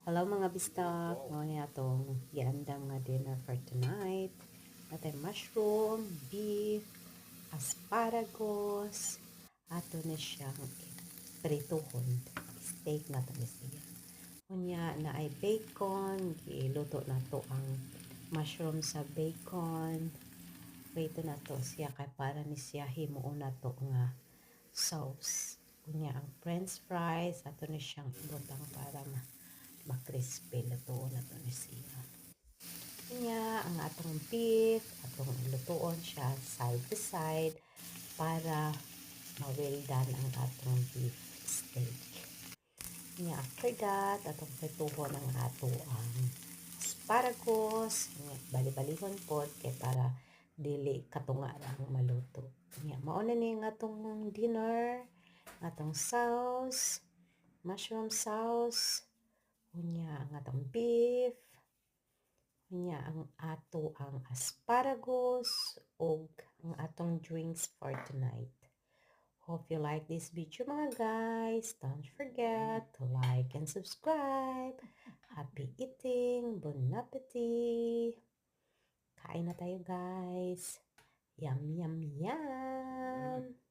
Hello mga bistak, mo niya itong giandam nga dinner for tonight. Natay mushroom, beef, asparagus, ato na siyang prituhon. Steak na to siya. Kunya na ay bacon, giluto na to ang mushroom sa bacon. Prito na to siya kay para ni siya himuon na to nga sauce. Kunya ang french fries, ato na siyang ibutang para makrispy lutuon na to ni siya. Kanya ang atong beef, atong lutuon siya side to side para ma-well done ang atong beef steak. Kanya after that, atong prituhon ang ato ang asparagus, bali-balihon po kay para dili katunga lang maluto. Kanya mauna ni nga atong dinner, atong sauce, mushroom sauce, kunya ang atong beef, kunya ang ato ang asparagus, ug ang atong drinks for tonight. Hope you like this video mga guys. Don't forget to like and subscribe. Happy eating! Bon appetit! Kain na tayo guys! Yum, yum, yum!